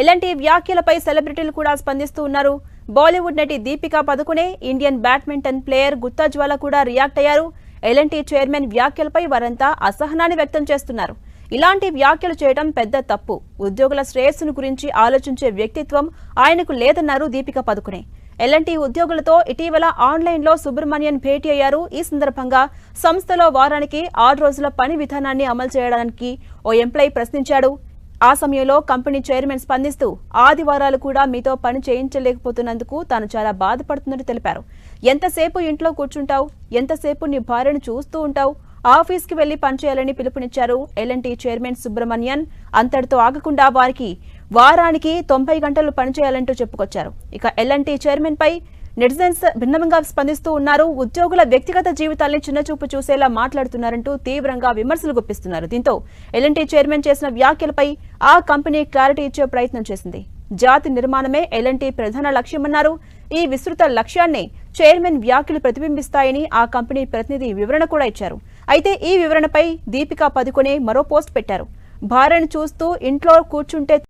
ఎలాంటి వ్యాఖ్యలపై సెలబ్రిటీలు కూడా స్పందిస్తూ ఉన్నారు. బాలీవుడ్ నటి Deepika Padukone, Indian badminton player Gutta Jwala కూడా రియాక్ట్ అయ్యారు. ఎలాంటి చైర్మన్ వ్యాఖ్యలపై వారంతా అసహనాన్ని వ్యక్తం చేస్తున్నారు. ఇలాంటి వ్యాఖ్యలు చేయడం పెద్ద తప్పు. ఉద్యోగుల శ్రేయస్సును గురించి ఆలోచించే వ్యక్తిత్వం ఆయనకు లేదన్నారు దీపికా పదుకునే. ఎలాంటి ఉద్యోగులతో ఇటీవల ఆన్లైన్లో సుబ్రమణ్యన్ భేటీ అయ్యారు. ఈ సందర్భంగా సంస్థలో వారానికి 6 రోజుల పని విధానాన్ని అమలు చేయడానికి ఓ ఎంప్లాయీ ప్రశ్నించాడు. ఆ సమయంలో కంపెనీ చైర్మన్ స్పందిస్తూ ఆదివారాలు కూడా మీతో పని చేయించలేకపోతున్నందుకు తాను చాలా బాధపడుతున్నట్టు తెలిపారు. ఎంతసేపు ఇంట్లో కూర్చుంటావు, ఎంతసేపు నీ భార్యను చూస్తూ ఉంటావు, ఆఫీస్కి వెళ్లి పనిచేయాలని పిలుపునిచ్చారు ఎల్ఎన్టీ చైర్మన్ సుబ్రమణ్యన్. అంతటితో ఆగకుండా వారానికి 90 గంటలు పనిచేయాలంటూ చెప్పుకొచ్చారు. ఇక ఎల్ఎన్టీ చైర్మన్ పై నెటిజన్స్ భిన్నంగా స్పందిస్తూ ఉన్నారు. ఉద్యోగుల వ్యక్తిగత జీవితాల్ని చిన్నచూపు చూసేలా మాట్లాడుతున్నారంటూ తీవ్రంగా విమర్శలు గుప్పిస్తున్నారు. దీంతో ఎల్ఎన్టీ చైర్మన్ చేసిన వ్యాఖ్యలపై ఆ కంపెనీ క్లారిటీ ఇచ్చే ప్రయత్నం చేసింది. జాతి నిర్మాణమే ఎల్ఎన్టీ ప్రధాన లక్ష్యమన్నారు. ఈ విస్తృత లక్ష్యాన్ని చైర్మన్ వ్యాఖ్యలు ప్రతిబింబిస్తాయని ఆ కంపెనీ ప్రతినిధి వివరణ కూడా ఇచ్చారు. అయితే ఈ వివరణపై దీపికా పదుకునే మరో పోస్ట్ పెట్టారు. భార్యను చూస్తూ ఇంట్లో కూర్చుంటే